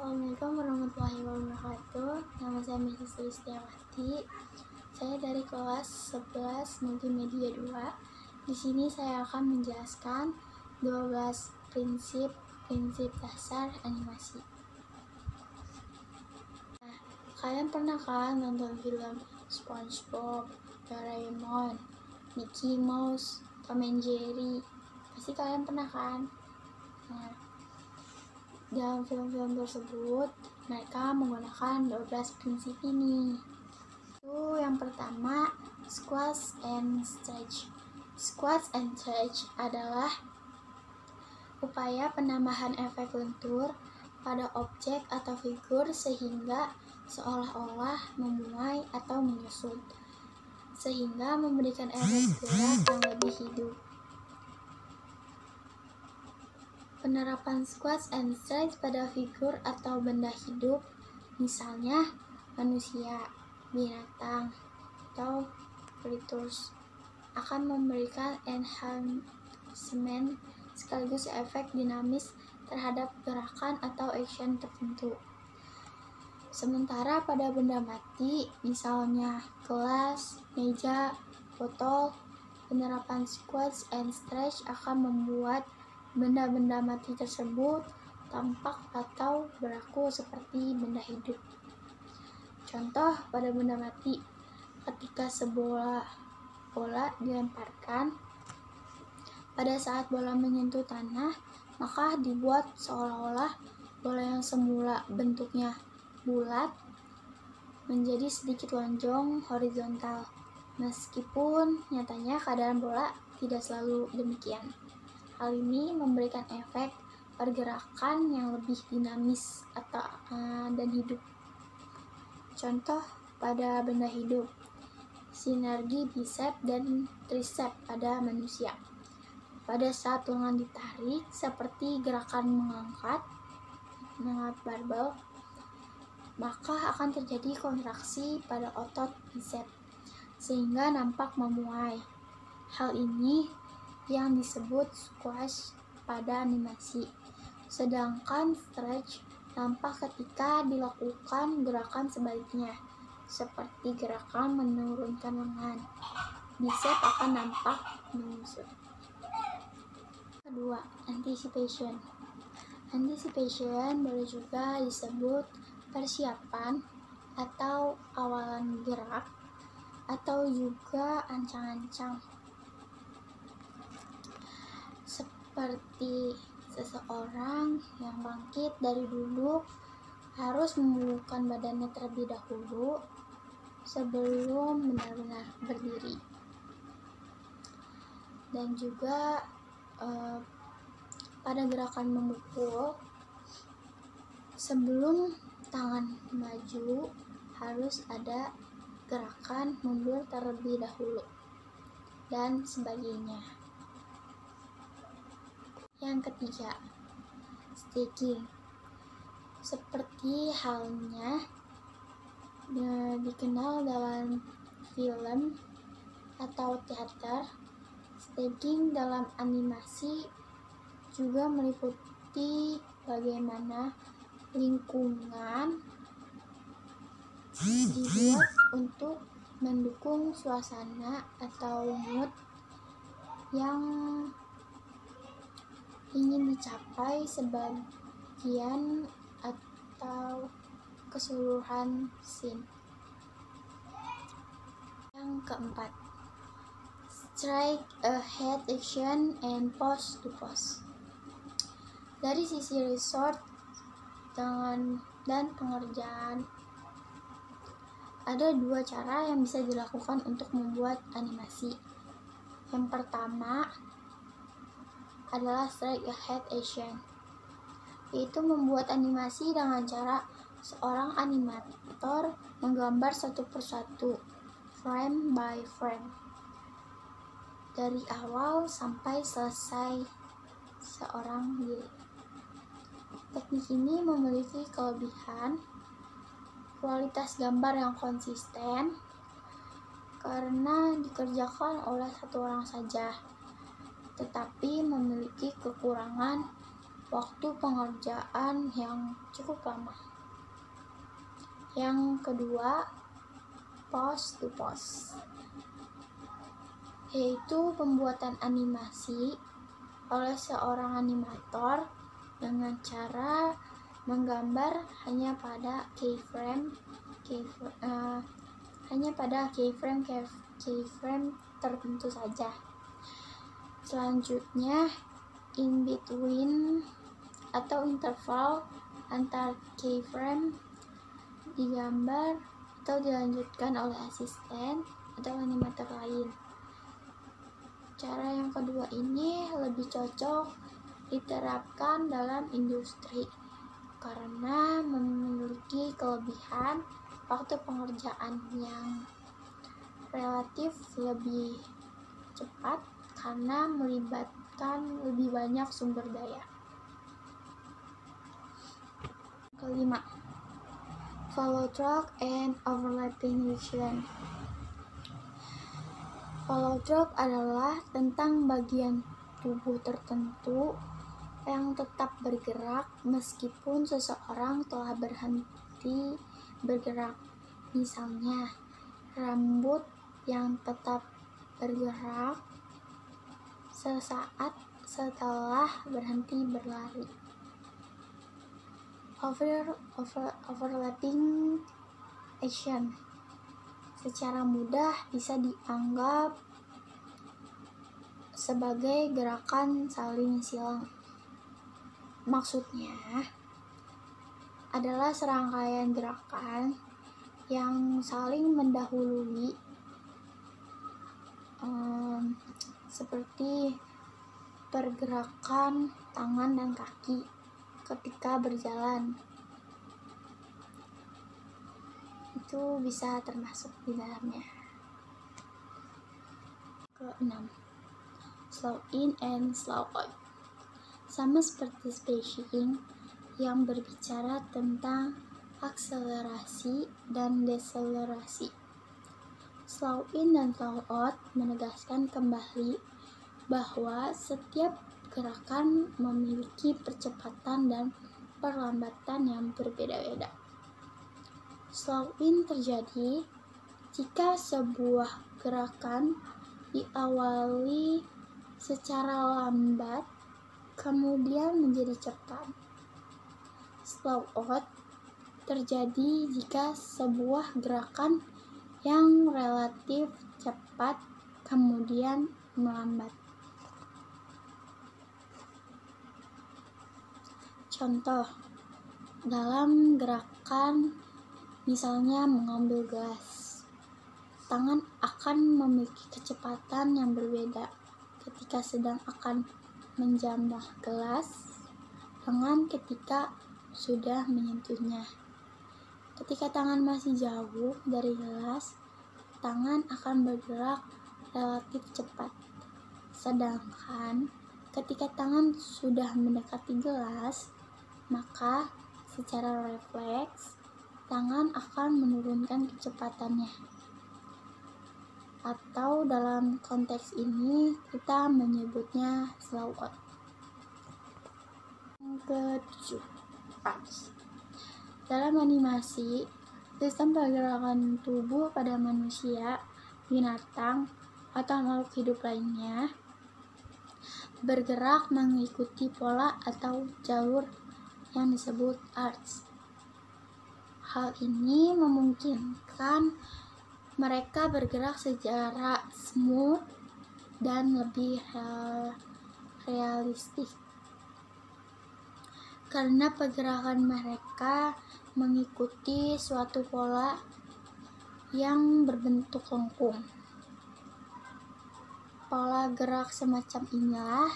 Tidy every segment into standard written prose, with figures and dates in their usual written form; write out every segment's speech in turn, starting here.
Assalamualaikum warahmatullahi wabarakatuh. Nama saya Mrs. Sulistiawati. Saya dari kelas 11 Multimedia 2. Di sini saya akan menjelaskan 12 prinsip dasar animasi. Nah, kalian pernah kan nonton film SpongeBob, Doraemon, Mickey Mouse, Tom and Jerry? Pasti kalian pernah kan? Nah, dalam film-film tersebut, mereka menggunakan 12 prinsip ini. Itu yang pertama, squash and stretch. Squash and stretch adalah upaya penambahan efek lentur pada objek atau figur sehingga seolah-olah memuai atau menyusut, sehingga memberikan efek gerak yang lebih hidup. Penerapan squash and stretch pada figur atau benda hidup, misalnya manusia, binatang, atau creatures, akan memberikan enhancement sekaligus efek dinamis terhadap gerakan atau action tertentu. Sementara pada benda mati, misalnya gelas, meja, botol, penerapan squash and stretch akan membuat benda-benda mati tersebut tampak atau berlaku seperti benda hidup. Contoh pada benda mati, ketika sebuah bola dilemparkan, pada saat bola menyentuh tanah, maka dibuat seolah-olah bola yang semula bentuknya bulat menjadi sedikit lonjong horizontal, meskipun nyatanya keadaan bola tidak selalu demikian. Hal ini memberikan efek pergerakan yang lebih dinamis dan hidup. Contoh pada benda hidup, sinergi bicep dan tricep pada manusia. Pada saat lengan ditarik, seperti gerakan mengangkat barbel, maka akan terjadi kontraksi pada otot bicep, sehingga nampak memuai. Hal ini yang disebut squash pada animasi, sedangkan stretch nampak ketika dilakukan gerakan sebaliknya, seperti gerakan menurunkan lengan. Bicep akan nampak menyusut. Kedua, anticipation. Anticipation boleh juga disebut persiapan atau awalan gerak, atau juga ancang-ancang. Seperti seseorang yang bangkit dari duduk harus memulihkan badannya terlebih dahulu sebelum benar-benar berdiri. Dan juga pada gerakan memukul, sebelum tangan maju harus ada gerakan mundur terlebih dahulu, dan sebagainya. Yang ketiga, staging. Seperti halnya dikenal dalam film atau teater, staging dalam animasi juga meliputi bagaimana lingkungan dibuat untuk mendukung suasana atau mood yang ingin dicapai sebagian atau keseluruhan scene. Yang keempat, straight ahead action and pose to pose. Dari sisi resort dan pengerjaan, ada dua cara yang bisa dilakukan untuk membuat animasi. Yang pertama adalah straight ahead action, yaitu membuat animasi dengan cara seorang animator menggambar satu persatu, frame by frame, dari awal sampai selesai seorang diri. Teknik ini memiliki kelebihan kualitas gambar yang konsisten karena dikerjakan oleh satu orang saja, tetapi memiliki kekurangan waktu pengerjaan yang cukup lama. Yang kedua, post to post, yaitu pembuatan animasi oleh seorang animator dengan cara menggambar hanya pada keyframe tertentu saja. Selanjutnya, in between atau interval antar keyframe digambar atau dilanjutkan oleh asisten atau animator lain. Cara yang kedua ini lebih cocok diterapkan dalam industri karena memiliki kelebihan waktu pengerjaan yang relatif lebih cepat karena melibatkan lebih banyak sumber daya. Kelima, follow track and overlapping region. Follow track adalah tentang bagian tubuh tertentu yang tetap bergerak meskipun seseorang telah berhenti bergerak. Misalnya, rambut yang tetap bergerak sesaat setelah berhenti berlari. Overlapping action secara mudah bisa dianggap sebagai gerakan saling silang. Maksudnya adalah serangkaian gerakan yang saling mendahului, seperti pergerakan tangan dan kaki ketika berjalan. Itu bisa termasuk di dalamnya. Keenam, slow in and slow out. Sama seperti spacing yang berbicara tentang akselerasi dan deselerasi. Slow in dan slow out menegaskan kembali bahwa setiap gerakan memiliki percepatan dan perlambatan yang berbeda-beda. Slow in terjadi jika sebuah gerakan diawali secara lambat kemudian menjadi cepat. Slow out terjadi jika sebuah gerakan yang relatif cepat kemudian melambat. Contoh, dalam gerakan misalnya mengambil gelas, tangan akan memiliki kecepatan yang berbeda ketika sedang akan menjamah gelas dengan ketika sudah menyentuhnya. Ketika tangan masih jauh dari gelas, tangan akan bergerak relatif cepat. Sedangkan ketika tangan sudah mendekati gelas, maka secara refleks tangan akan menurunkan kecepatannya. Atau dalam konteks ini kita menyebutnya slow out. Yang ke-7, arts. Dalam animasi, sistem pergerakan tubuh pada manusia, binatang, atau makhluk hidup lainnya bergerak mengikuti pola atau jalur yang disebut arts. Hal ini memungkinkan mereka bergerak secara smooth dan lebih realistis karena pergerakan mereka mengikuti suatu pola yang berbentuk lengkung. Pola gerak semacam inilah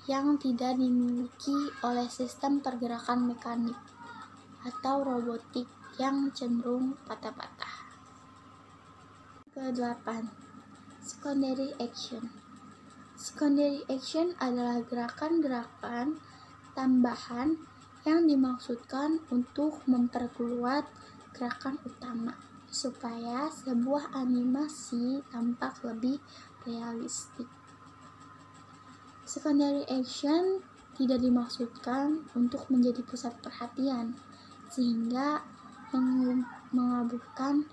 yang tidak dimiliki oleh sistem pergerakan mekanik atau robotik yang cenderung patah-patah. Ke-8, secondary action. Secondary action adalah gerakan-gerakan tambahan yang dimaksudkan untuk memperkuat gerakan utama supaya sebuah animasi tampak lebih realistik. Secondary action tidak dimaksudkan untuk menjadi pusat perhatian, sehingga mengalihkan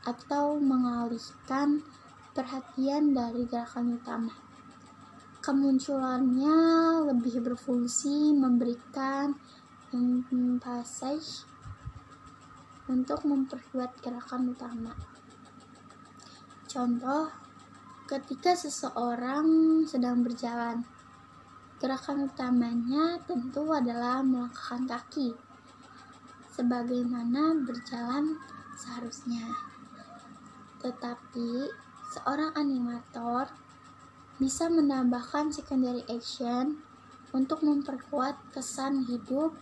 atau mengalihkan perhatian dari gerakan utama. Kemunculannya lebih berfungsi memberikan emphasis untuk memperkuat gerakan utama. Contoh, ketika seseorang sedang berjalan, gerakan utamanya tentu adalah melangkahkan kaki, sebagaimana berjalan seharusnya. Tetapi, seorang animator bisa menambahkan secondary action untuk memperkuat kesan hidup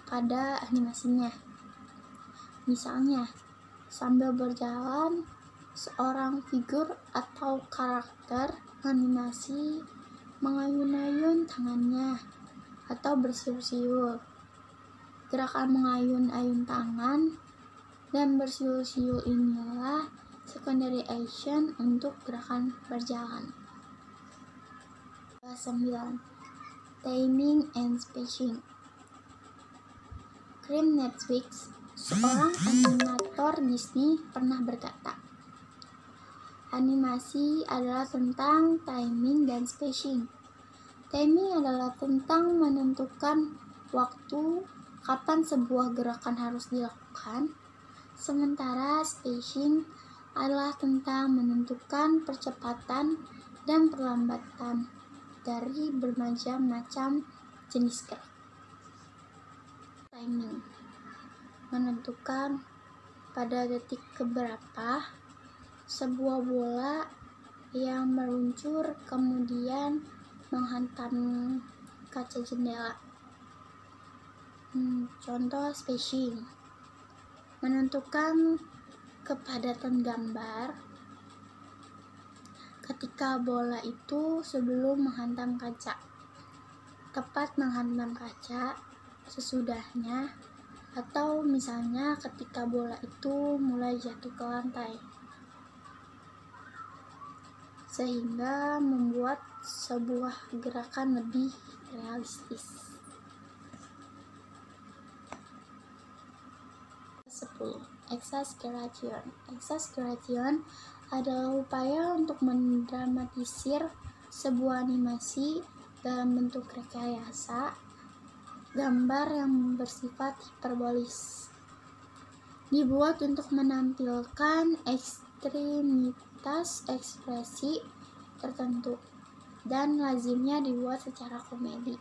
pada animasinya. Misalnya, sambil berjalan, seorang figur atau karakter animasi mengayun-ayun tangannya atau bersiul-siul. Gerakan mengayun-ayun tangan dan bersiul-siul inilah secondary action untuk gerakan berjalan. 9. Timing and spacing. Krim Netflix, seorang animator Disney, pernah berkata, animasi adalah tentang timing dan spacing. Timing adalah tentang menentukan waktu kapan sebuah gerakan harus dilakukan, sementara spacing adalah tentang menentukan percepatan dan perlambatan dari bermacam-macam jenis gerak. Timing menentukan pada detik keberapa sebuah bola yang meluncur kemudian menghantam kaca jendela. Contoh spacing menentukan kepadatan gambar ketika bola itu sebelum menghantam kaca, tepat menghantam kaca, sesudahnya, atau misalnya ketika bola itu mulai jatuh ke lantai, sehingga membuat sebuah gerakan lebih realistis. 10. Exaggeration. Exaggeration adalah upaya untuk mendramatisir sebuah animasi dalam bentuk rekayasa gambar yang bersifat hiperbolis, dibuat untuk menampilkan ekstremitas ekspresi tertentu, dan lazimnya dibuat secara komedi.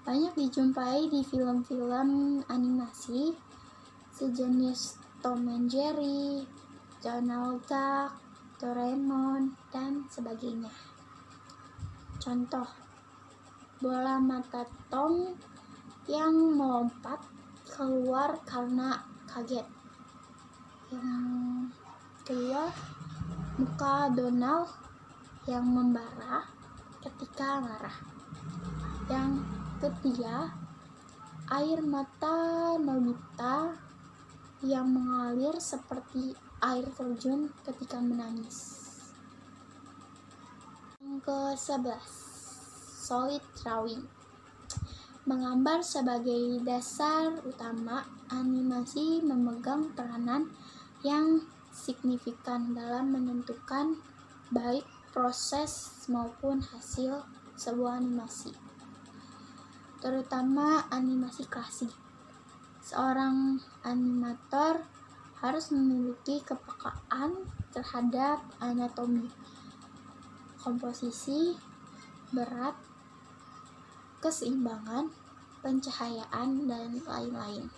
Banyak dijumpai di film-film animasi sejenis Tom and Jerry, Donald Duck, Doraemon, dan sebagainya. Contoh, bola mata Tom yang melompat keluar karena kaget. Yang kedua, muka Donald yang membara ketika marah. Yang ketiga, air mata Nobita yang mengalir seperti air terjun ketika menangis. Yang ke-11, solid drawing. Menggambar sebagai dasar utama, animasi memegang peranan yang signifikan dalam menentukan baik proses maupun hasil sebuah animasi, terutama animasi klasik. Seorang animator harus memiliki kepekaan terhadap anatomi, komposisi, berat, keseimbangan, pencahayaan, dan lain-lain,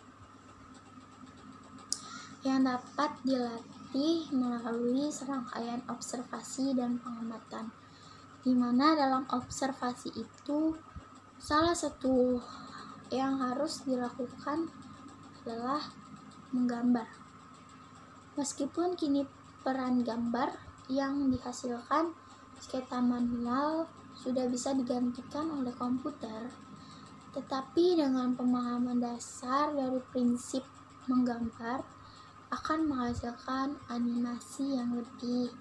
yang dapat dilatih melalui serangkaian observasi dan pengamatan, di mana dalam observasi itu salah satu yang harus dilakukan adalah menggambar. Meskipun kini peran gambar yang dihasilkan secara manual sudah bisa digantikan oleh komputer, tetapi dengan pemahaman dasar dari prinsip menggambar akan menghasilkan animasi yang lebih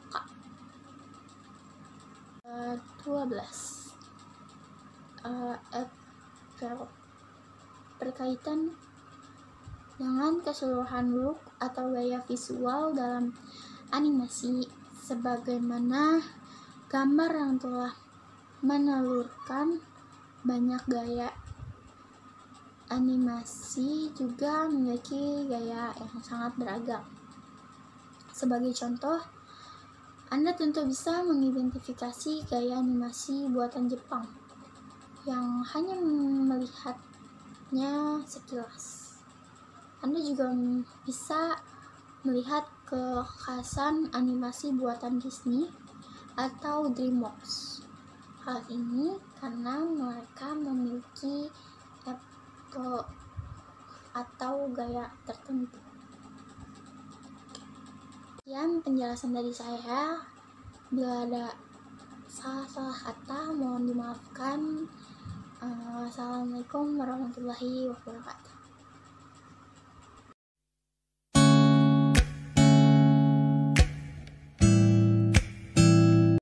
peka. 12. berkaitan dengan keseluruhan look atau gaya visual dalam animasi, sebagaimana gambar yang telah menelurkan banyak gaya. Animasi juga memiliki gaya yang sangat beragam. Sebagai contoh, Anda tentu bisa mengidentifikasi gaya animasi buatan Jepang yang hanya melihatnya sekilas. Anda juga bisa melihat kekhasan animasi buatan Disney atau DreamWorks. Hal ini karena mereka memiliki atau gaya tertentu. Sekian penjelasan dari saya. Bila ada salah kata mohon dimaafkan. Wassalamualaikum warahmatullahi wabarakatuh.